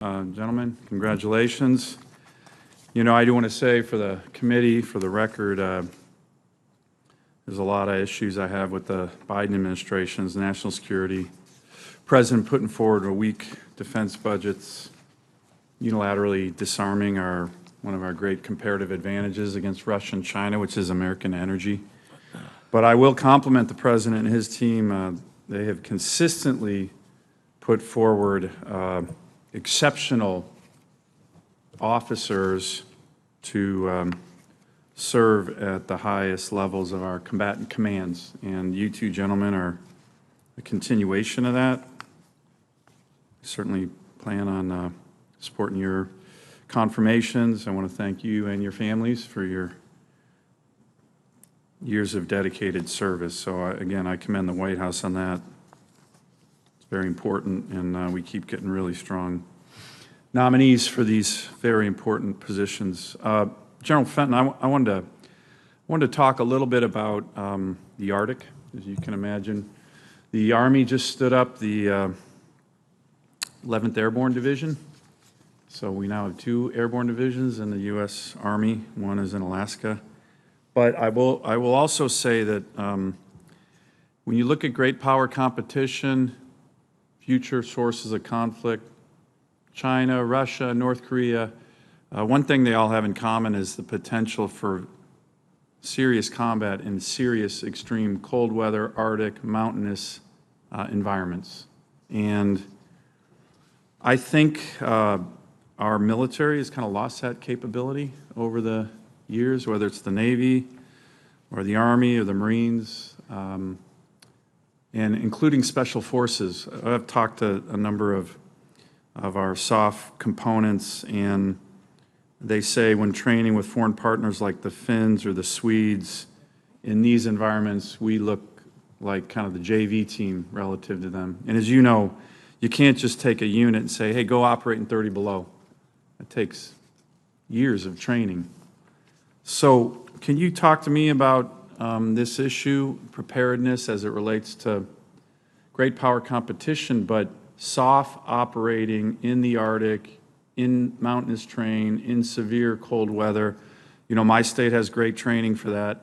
Gentlemen, congratulations. You know, I do want to say for the committee, for the record, there's a lot of issues I have with the Biden administration's national security. President putting forward a weak defense budgets, unilaterally disarming one of our great comparative advantages against Russia and China, which is American energy. But I will compliment the President and his team. They have consistently put forward exceptional officers to serve at the highest levels of our combatant commands. And you two gentlemen are a continuation of that. I certainly plan on supporting your confirmations. I want to thank you and your families for your years of dedicated service. So again, I commend the White House on that. Very important, and we keep getting really strong nominees for these very important positions. General Fenton, I wanted to talk a little bit about the Arctic. As you can imagine, the Army just stood up the 11th Airborne Division. So we now have 2 airborne divisions in the U.S. Army. One is in Alaska. But I will also say that when you look at great power competition, future sources of conflict, China, Russia, North Korea, one thing they all have in common is the potential for serious combat in serious, extreme cold weather, Arctic, mountainous environments. And I think our military has kind of lost that capability over the years, whether it's the Navy or the Army or the Marines, and including special forces. I've talked to a number of our soft components, and they say when training with foreign partners like the Finns or the Swedes, in these environments, we look like kind of the JV team relative to them. And as you know, you can't just take a unit and say, hey, go operate in 30 below. It takes years of training. So can you talk to me about this issue, preparedness as it relates to great power competition, but soft operating in the Arctic, in mountainous terrain, in severe cold weather? You know, my state has great training for that.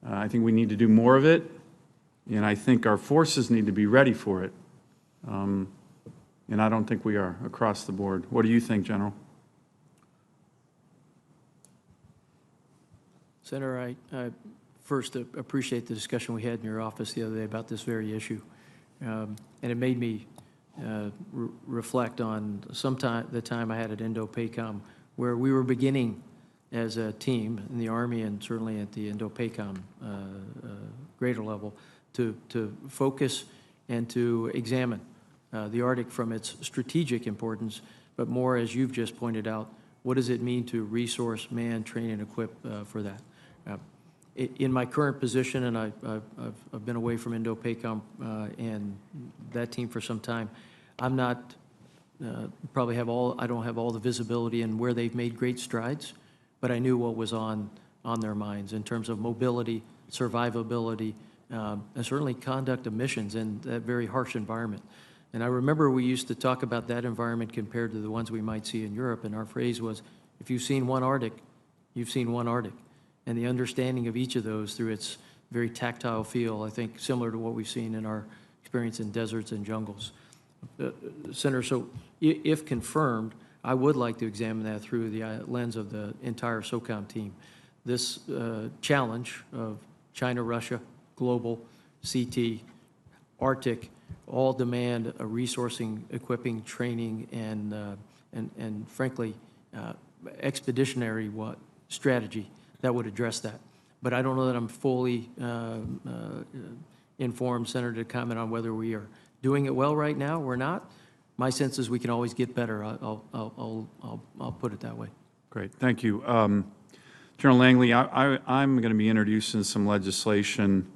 I think we need to do more of it, and I think our forces need to be ready for it. And I don't think we are across the board. What do you think, General? Senator, I first appreciate the discussion we had in your office the other day about this very issue. And it made me reflect on the time I had at Indo-PACOM, where we were beginning as a team in the Army and certainly at the Indo-PACOM greater level to focus and to examine the Arctic from its strategic importance, but more, as you've just pointed out, what does it mean to resource, man, train, and equip for that? In my current position, and I've been away from Indo-PACOM and that team for some time, I'm not I don't have all the visibility in where they've made great strides, but I knew what was on their minds in terms of mobility, survivability, and certainly conduct of missions in that very harsh environment. And I remember we used to talk about that environment compared to the ones we might see in Europe, and our phrase was, if you've seen one Arctic, you've seen one Arctic. And the understanding of each of those through its very tactile feel, I think, similar to what we've seen in our experience in deserts and jungles. Senator, so if confirmed, I would like to examine that through the lens of the entire SOCOM team. This challenge of China, Russia, global, CT, Arctic, all demand a resourcing, equipping, training, and frankly, expeditionary strategy that would address that. But I don't know that I'm fully informed, Senator, to comment on whether we are doing it well right now or not. My sense is we can always get better. I'll put it that way. Great, thank you. General Langley, I'm going to be introducing some legislation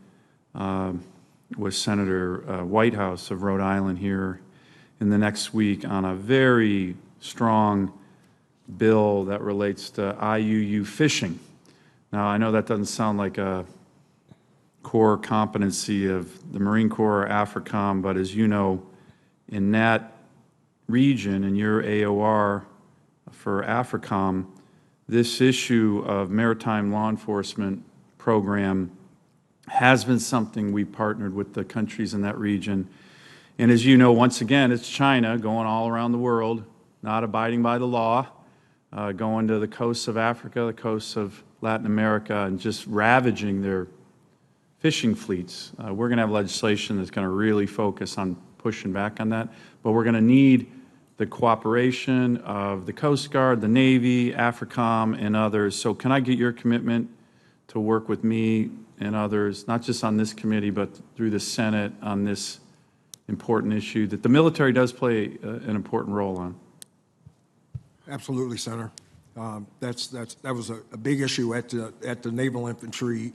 with Senator Whitehouse of Rhode Island here in the next week on a very strong bill that relates to IUU fishing. Now, I know that doesn't sound like a core competency of the Marine Corps or AFRICOM, but as you know, in that region and your AOR for AFRICOM, this issue of maritime law enforcement program has been something we partnered with the countries in that region. And as you know, once again, it's China going all around the world, not abiding by the law, going to the coasts of Africa, the coasts of Latin America, and just ravaging their fishing fleets. We're going to have legislation that's going to really focus on pushing back on that, but we're going to need the cooperation of the Coast Guard, the Navy, AFRICOM, and others. So can I get your commitment to work with me and others, not just on this committee, but through the Senate on this important issue that the military does play an important role on? Absolutely, Senator. That was a big issue at the Naval Infantry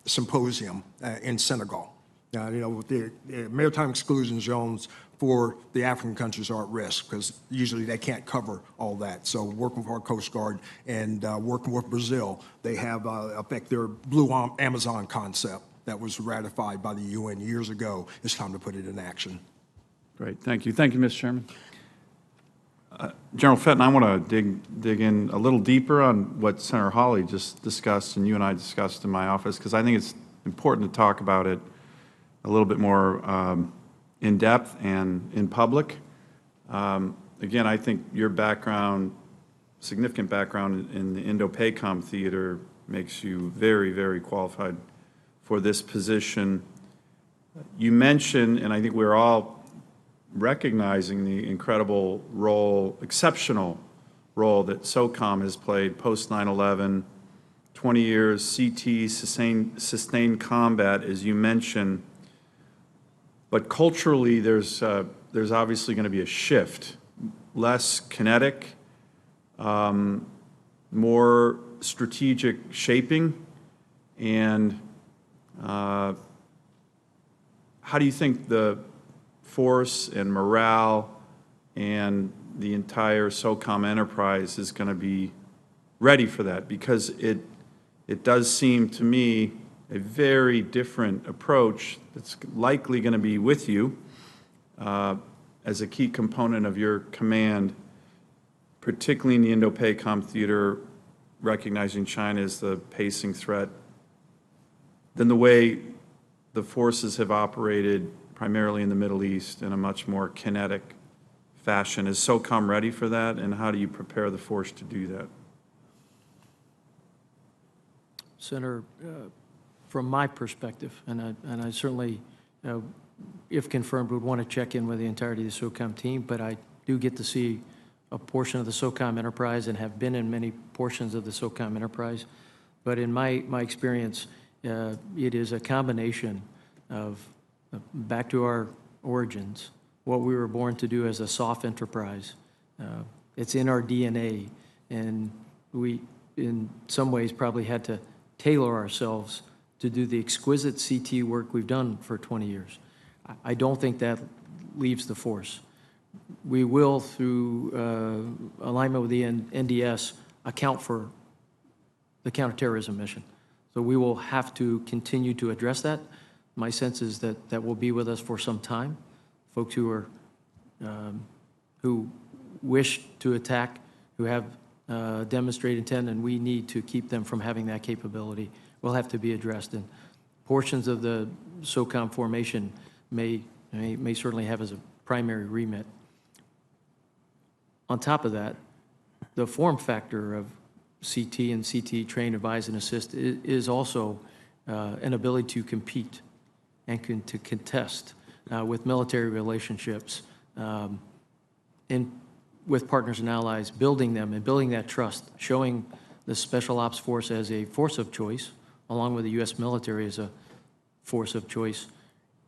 Symposium in Senegal. With the maritime exclusion zones for the African countries are at risk because usually they can't cover all that. So working with our Coast Guard and working with Brazil, they have their Blue Amazon concept that was ratified by the UN years ago. It's time to put it in action. Great, thank you. Thank you, Mr. Chairman. General Fenton, I want to dig in a little deeper on what Senator Hawley just discussed and you and I discussed in my office, because I think it's important to talk about it a little bit more in depth and in public. Again, I think your background, significant background in the Indo-PACOM theater makes you very, very qualified for this position. You mentioned, and I think we're all recognizing the incredible role, exceptional role that SOCOM has played post 9/11, 20 years, CT, sustained combat, as you mentioned. But culturally, there's obviously going to be a shift, less kinetic, more strategic shaping. And how do you think the force and morale and the entire SOCOM enterprise is going to be ready for that? Because it does seem to me a very different approach that's likely going to be with you as a key component of your command, particularly in the Indo-PACOM theater, recognizing China as the pacing threat, than the way the forces have operated primarily in the Middle East in a much more kinetic fashion. Is SOCOM ready for that, and how do you prepare the force to do that? Senator, from my perspective, and I certainly, if confirmed, would want to check in with the entirety of the SOCOM team, but I do get to see a portion of the SOCOM enterprise and have been in many portions of the SOCOM enterprise. But in my experience, it is a combination of, back to our origins, what we were born to do as a soft enterprise. It's in our DNA, and we, in some ways, probably had to tailor ourselves to do the exquisite CT work we've done for 20 years. I don't think that leaves the force. We will, through alignment with the NDS, account for the counterterrorism mission. So we will have to continue to address that. My sense is that that will be with us for some time. Folks who are who wish to attack, who have demonstrated intent, and we need to keep them from having that capability, will have to be addressed. And portions of the SOCOM formation may certainly have as a primary remit. On top of that, the form factor of CT and CT train, advise, and assist is also an ability to compete and to contest with military relationships with partners and allies, building them and building that trust, showing the Special Ops Force as a force of choice, along with the U.S. military as a force of choice.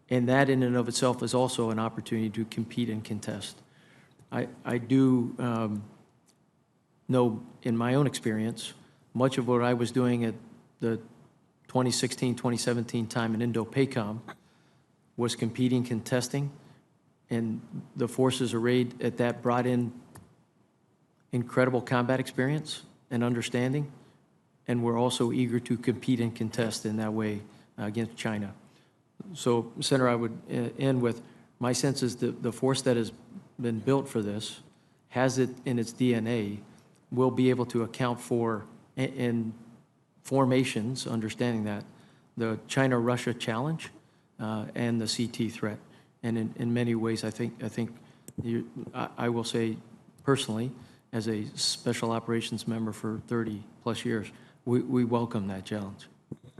And that in and of itself is also an opportunity to compete and contest. I do know in my own experience, much of what I was doing at the 2016, 2017 time in Indo-PACOM was competing, contesting, and the forces arrayed at that brought in incredible combat experience and understanding, and we're also eager to compete and contest in that way against China. So, Senator, I would end with My sense is that the force that has been built for this has it in its DNA, will be able to account for in formations, understanding that, the China-Russia challenge and the CT threat. And in many ways, I think I will say personally, as a special operations member for 30-plus years, we welcome that challenge.